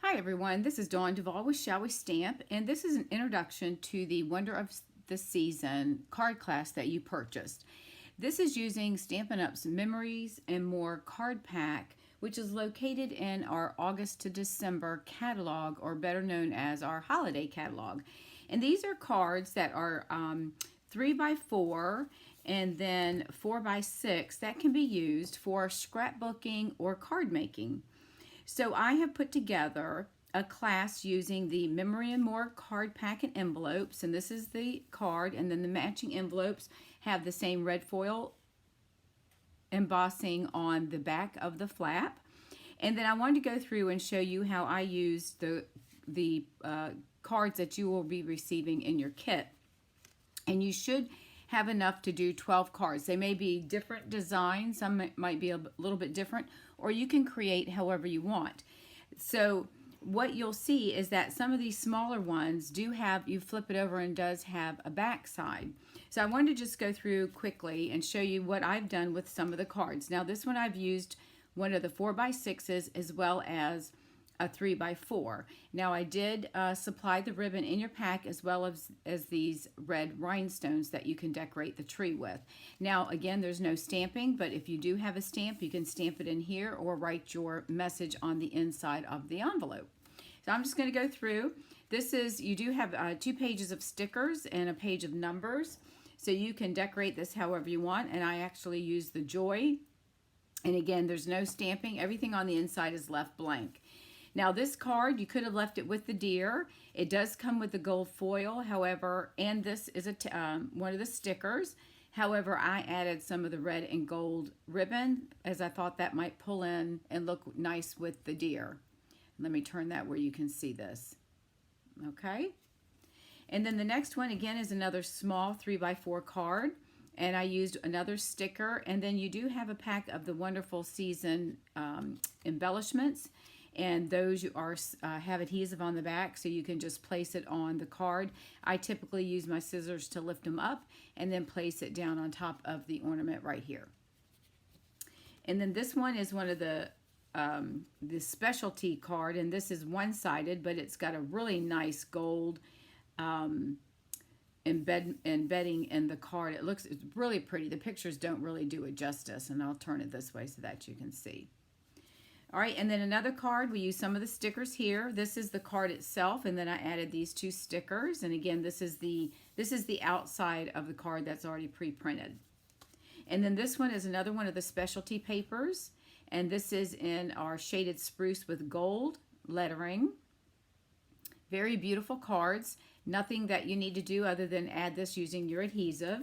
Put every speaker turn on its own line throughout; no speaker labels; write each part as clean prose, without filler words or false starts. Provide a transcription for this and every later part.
Hi everyone, this is Dawn Duvall with Shall We Stamp, and this is an introduction to the Wonder of the Season card class that you purchased. This is using Stampin' Up's Memories and More card pack, which is located in our August to December catalog, or better known as our holiday catalog. And these are cards that are 3x4 and then 4x6 that can be used for scrapbooking or card making. So I have put together a class using the Memory and More card pack and envelopes, and this is the card, and then the matching envelopes have the same red foil embossing on the back of the flap. And then I wanted to go through and show you how I use the cards that you will be receiving in your kit. And you should have enough to do 12 cards. They may be different designs, some might be a little bit different, or you can create however you want. So what you'll see is that some of these smaller ones do have, you flip it over and does have a back side. So I wanted to just go through quickly and show you what I've done with some of the cards. Now this one I've used one of the 4x6s as well as a 3x4. Now I did supply the ribbon in your pack as well as these red rhinestones that you can decorate the tree with. Now again, there's no stamping, but if you do have a stamp, you can stamp it in here or write your message on the inside of the envelope. So I'm just going to go through. This is, you do have 2 pages of stickers and a page of numbers, so you can decorate this however you want, and I actually use the Joy. And again, there's no stamping. Everything on the inside is left blank. Now this card, you could have left it with the deer. It does come with the gold foil, however, and this is one of the stickers. However, I added some of the red and gold ribbon as I thought that might pull in and look nice with the deer. Let me turn that where you can see this. Okay. And then the next one, again, is another small 3x4 card. And I used another sticker. And then you do have a pack of the Wonderful Season embellishments. And those have adhesive on the back, so you can just place it on the card. I typically use my scissors to lift them up and then place it down on top of the ornament right here. And then this one is one of the specialty card, and this is one-sided, but it's got a really nice gold embedding in the card. It's really pretty. The pictures don't really do it justice, and I'll turn it this way so that you can see. All right, and then another card, we use some of the stickers here. This is the card itself, and then I added these 2 stickers. And again, this is the outside of the card that's already pre-printed. And then this one is another one of the specialty papers, and this is in our shaded spruce with gold lettering. Very beautiful cards. Nothing that you need to do other than add this using your adhesive.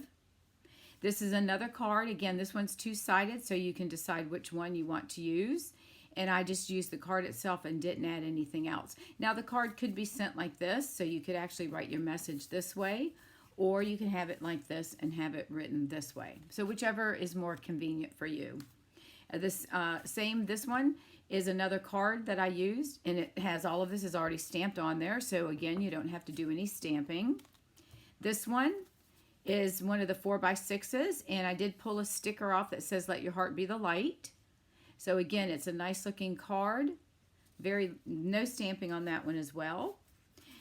This is another card. Again, this one's 2-sided, so you can decide which one you want to use. And I just used the card itself and didn't add anything else. Now the card could be sent like this, so you could actually write your message this way, or you can have it like this and have it written this way. So whichever is more convenient for you. This one is another card that I used, and it has all of this is already stamped on there, so again, you don't have to do any stamping. This one is one of the 4x6s, and I did pull a sticker off that says "Let your heart be the light." So again, it's a nice looking card. No stamping on that one as well.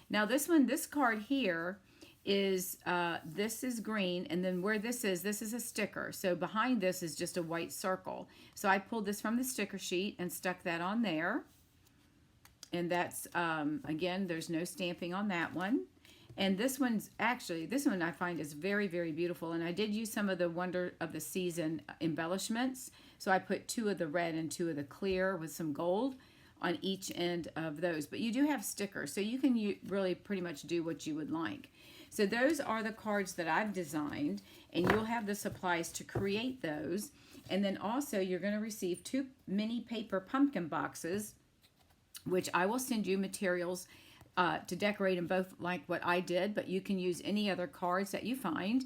Now this card here is, this is green, and then where this is a sticker. So behind this is just a white circle. So I pulled this from the sticker sheet and stuck that on there. And that's, again, there's no stamping on that one. And this one I find is very, very beautiful. And I did use some of the Wonder of the Season embellishments. So I put 2 of the red and 2 of the clear with some gold on each end of those. But you do have stickers, so you can really pretty much do what you would like. So those are the cards that I've designed, and you'll have the supplies to create those. And then also you're going to receive 2 mini paper pumpkin boxes, which I will send you materials to decorate them both like what I did, but you can use any other cards that you find.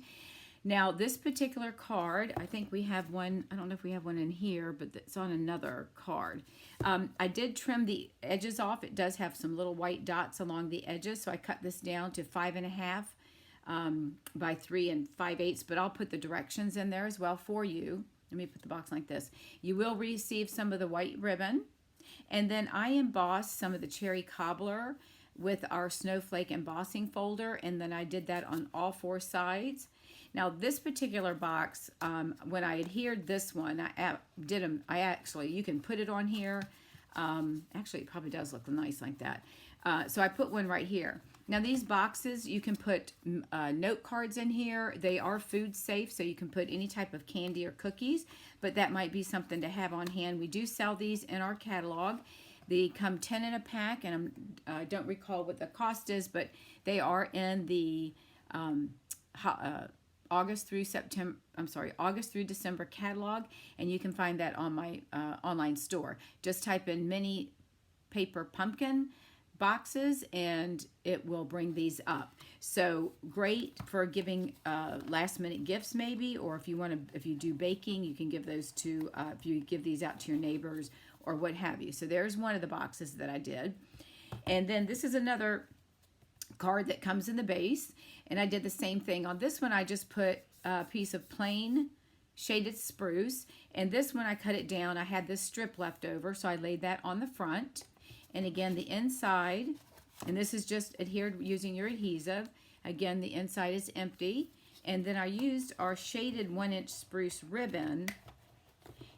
Now this particular card, I think we have one, I don't know if we have one in here, but it's on another card. I did trim the edges off. It does have some little white dots along the edges, so I cut this down to 5.5 by 3 5/8, but I'll put the directions in there as well for you. Let me put the box like this. You will receive some of the white ribbon, And then I embossed some of the cherry cobbler with our snowflake embossing folder, and then I did that on all 4 sides. Now this particular box, when I adhered this one, you can put it on here. Actually, it probably does look nice like that. So I put one right here. Now these boxes, you can put note cards in here. They are food safe, so you can put any type of candy or cookies, but that might be something to have on hand. We do sell these in our catalog. They come 10 in a pack, and I don't recall what the cost is, but they are in the August through December catalog, and you can find that on my online store. Just type in mini paper pumpkin boxes and it will bring these up. So great for giving last minute gifts maybe, or if you do baking, you can give those to if you give these out to your neighbors or what have you. So there's one of the boxes that I did. And then this is another card that comes in the base, and I did the same thing. On this one I just put a piece of plain shaded spruce, and this one I cut it down. I had this strip left over, so I laid that on the front. And again, the inside, and this is just adhered using your adhesive. Again, the inside is empty. And then I used our shaded 1-inch spruce ribbon,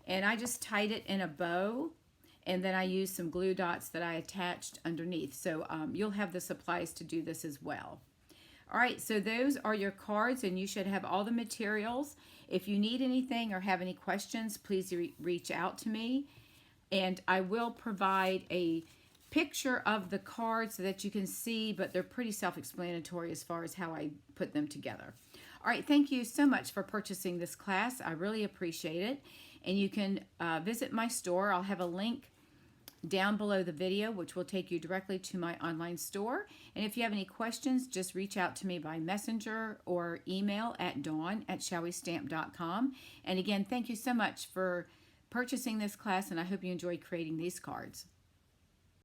and I just tied it in a bow, and then I used some glue dots that I attached underneath. So you'll have the supplies to do this as well. All right, so those are your cards, and you should have all the materials. If you need anything or have any questions, please reach out to me, and I will provide a picture of the cards so that you can see, but they're pretty self-explanatory as far as how I put them together. All right, thank you so much for purchasing this class. I really appreciate it. And you can visit my store. I'll have a link down below the video, which will take you directly to my online store. And if you have any questions, just reach out to me by messenger or email at dawn@shallwestamp.com. And again, thank you so much for purchasing this class, and I hope you enjoyed creating these cards.